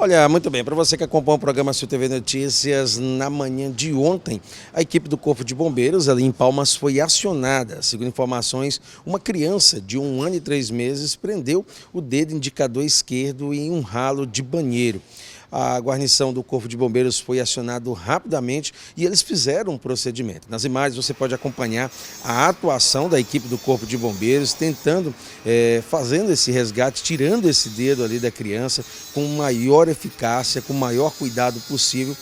Olha, muito bem, para você que acompanha o programa Sul TV Notícias, na manhã de ontem, a equipe do Corpo de Bombeiros ali em Palmas foi acionada. Segundo informações, uma criança de 1 ano e 3 meses prendeu o dedo indicador esquerdo em um ralo de banheiro. A guarnição do Corpo de Bombeiros foi acionado rapidamente e eles fizeram um procedimento. Nas imagens você pode acompanhar a atuação da equipe do Corpo de Bombeiros tentando, fazendo esse resgate, tirando esse dedo ali da criança com maior eficácia, com o maior cuidado possível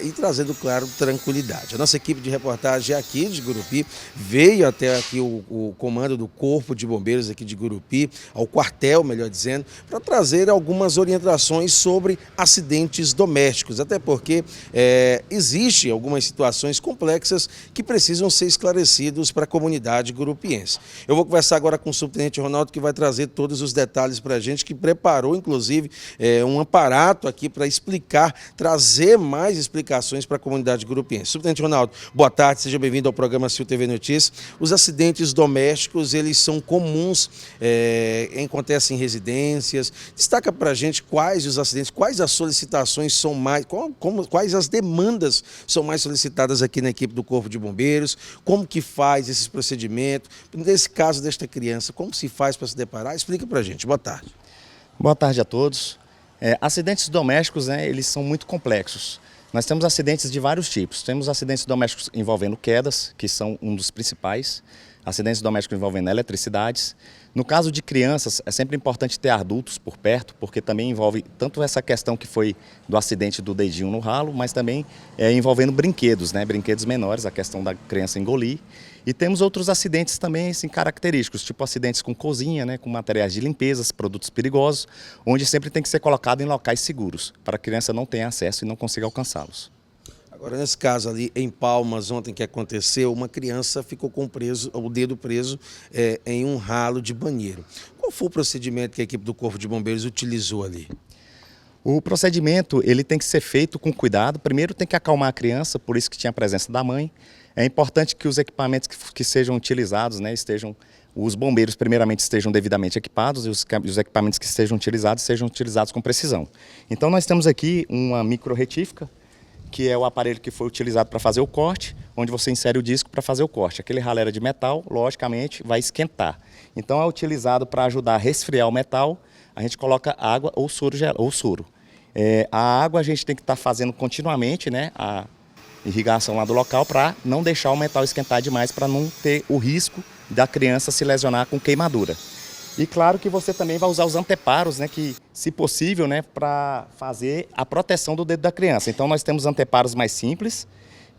e trazendo, claro, tranquilidade. A nossa equipe de reportagem aqui de Gurupi veio até aqui o comando do Corpo de Bombeiros aqui de Gurupi, ao quartel, melhor dizendo, para trazer algumas orientações sobre acidentes domésticos, até porque existem algumas situações complexas que precisam ser esclarecidos para a comunidade gurupiense. Eu vou conversar agora com o subtenente Ronaldo, que vai trazer todos os detalhes para a gente, que preparou, inclusive, um aparato aqui para explicar, trazer mais explicações para a comunidade gurupiense. Subtenente Ronaldo, boa tarde, seja bem-vindo ao programa Sul TV Notícias. Os acidentes domésticos, eles são comuns, acontecem em residências. Destaca para a gente quais os acidentes, quais as solicitações são mais, quais as demandas são mais solicitadas aqui na equipe do Corpo de Bombeiros, como que faz esses procedimentos, nesse caso desta criança, como se faz para se deparar? Explica para a gente. Boa tarde. Boa tarde a todos. Acidentes domésticos, eles são muito complexos. Nós temos acidentes de vários tipos. Temos acidentes domésticos envolvendo quedas, que são um dos principais. Acidentes domésticos envolvendo eletricidades. No caso de crianças, é sempre importante ter adultos por perto, porque também envolve tanto essa questão que foi do acidente do dedinho no ralo, mas também envolvendo brinquedos, brinquedos menores, a questão da criança engolir. E temos outros acidentes também assim, característicos, tipo acidentes com cozinha, com materiais de limpeza, produtos perigosos, onde sempre tem que ser colocado em locais seguros, para a criança não tenha acesso e não consiga alcançá-los. Agora, nesse caso ali em Palmas, ontem que aconteceu, uma criança ficou com o dedo preso em um ralo de banheiro. Qual foi o procedimento que a equipe do Corpo de Bombeiros utilizou ali? O procedimento ele tem que ser feito com cuidado. Primeiro tem que acalmar a criança, por isso que tinha a presença da mãe. É importante que os equipamentos que sejam utilizados, os bombeiros primeiramente estejam devidamente equipados e os equipamentos que sejam utilizados com precisão. Então nós temos aqui uma micro-retífica, que é o aparelho que foi utilizado para fazer o corte, onde você insere o disco para fazer o corte. Aquele ralo era de metal, logicamente vai esquentar. Então é utilizado para ajudar a resfriar o metal, a gente coloca água ou soro. A água a gente tem que estar fazendo continuamente, a irrigação lá do local para não deixar o metal esquentar demais, para não ter o risco da criança se lesionar com queimadura. E claro que você também vai usar os anteparos, que, se possível, para fazer a proteção do dedo da criança. Então nós temos anteparos mais simples,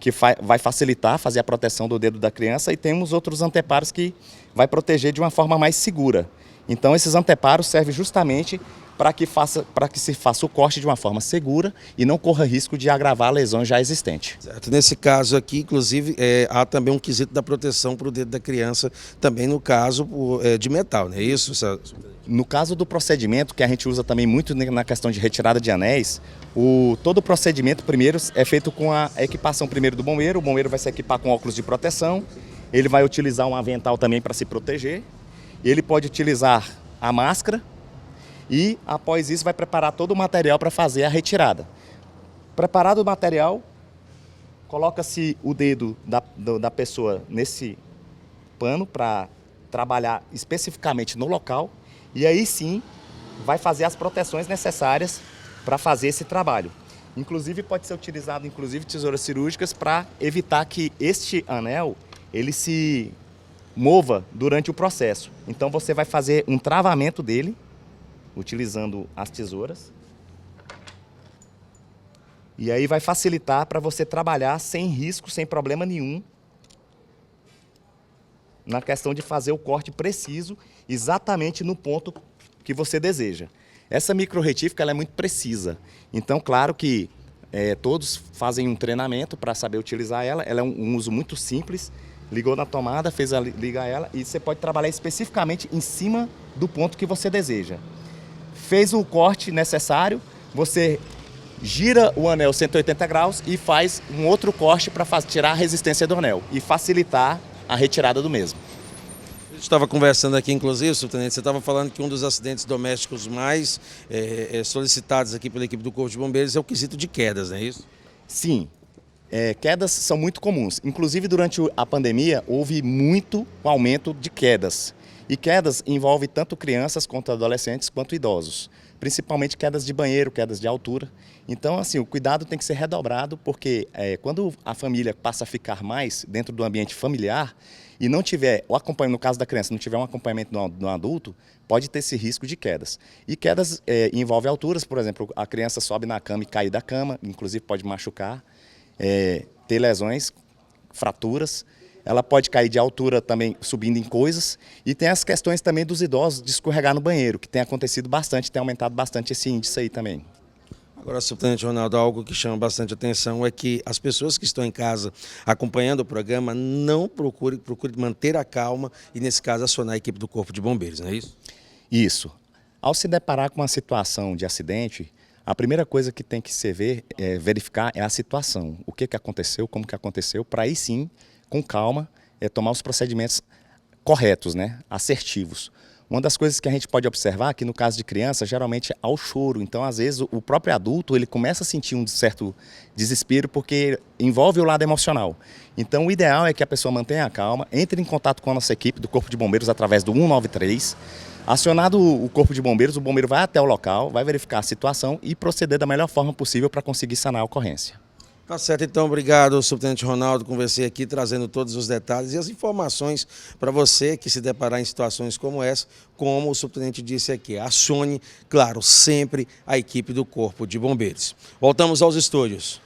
que vai facilitar fazer a proteção do dedo da criança, e temos outros anteparos que vai proteger de uma forma mais segura. Então esses anteparos servem justamente para que se faça o corte de uma forma segura e não corra risco de agravar lesões já existentes. Certo. Nesse caso aqui, inclusive, há também um quesito da proteção para o dedo da criança, também no caso de metal, não é isso? No caso do procedimento, que a gente usa também muito na questão de retirada de anéis, todo o procedimento primeiro é feito com a equipação primeiro do bombeiro. O bombeiro vai se equipar com óculos de proteção, ele vai utilizar um avental também para se proteger, ele pode utilizar a máscara, e após isso vai preparar todo o material para fazer a retirada. Preparado o material, coloca-se o dedo da pessoa nesse pano para trabalhar especificamente no local, e aí sim vai fazer as proteções necessárias para fazer esse trabalho. Inclusive pode ser utilizado tesouras cirúrgicas para evitar que este anel ele se mova durante o processo. Então você vai fazer um travamento dele utilizando as tesouras, e aí vai facilitar para você trabalhar sem risco, sem problema nenhum, na questão de fazer o corte preciso, exatamente no ponto que você deseja. Essa micro-retífica ela é muito precisa, então claro que todos fazem um treinamento para saber utilizar ela. Ela é um uso muito simples, ligou na tomada, liga ela, e você pode trabalhar especificamente em cima do ponto que você deseja. Fez o corte necessário, você gira o anel 180 graus e faz um outro corte para tirar a resistência do anel e facilitar a retirada do mesmo. Estava conversando aqui, inclusive, subtenente, você estava falando que um dos acidentes domésticos mais solicitados aqui pela equipe do Corpo de Bombeiros é o quesito de quedas, não é isso? Sim, quedas são muito comuns. Inclusive, durante a pandemia, houve muito aumento de quedas. E quedas envolvem tanto crianças quanto adolescentes quanto idosos. Principalmente quedas de banheiro, quedas de altura. Então, assim, o cuidado tem que ser redobrado, porque quando a família passa a ficar mais dentro do ambiente familiar e não tiver, o acompanhamento, no caso da criança, não tiver um acompanhamento do adulto, pode ter esse risco de quedas. E quedas envolvem alturas, por exemplo, a criança sobe na cama e cai da cama, inclusive pode machucar, ter lesões, fraturas. Ela pode cair de altura também subindo em coisas. E tem as questões também dos idosos de escorregar no banheiro, que tem acontecido bastante, tem aumentado bastante esse índice aí também. Agora, subtenente Ronaldo, algo que chama bastante atenção é que as pessoas que estão em casa acompanhando o programa não procurem manter a calma e, nesse caso, acionar a equipe do Corpo de Bombeiros, não é isso? Isso. Ao se deparar com uma situação de acidente, a primeira coisa que tem que verificar é a situação. O que aconteceu, como que aconteceu, para aí sim, com calma, tomar os procedimentos corretos, né? Assertivos. Uma das coisas que a gente pode observar é que no caso de criança, geralmente há o choro. Então, às vezes, o próprio adulto ele começa a sentir um certo desespero porque envolve o lado emocional. Então, o ideal é que a pessoa mantenha a calma, entre em contato com a nossa equipe do Corpo de Bombeiros através do 193. Acionado o Corpo de Bombeiros, o bombeiro vai até o local, vai verificar a situação e proceder da melhor forma possível para conseguir sanar a ocorrência. Tá certo, então, obrigado, subtenente Ronaldo, conversei aqui trazendo todos os detalhes e as informações para você que se deparar em situações como essa, como o subtenente disse aqui, acione, claro, sempre a equipe do Corpo de Bombeiros. Voltamos aos estúdios.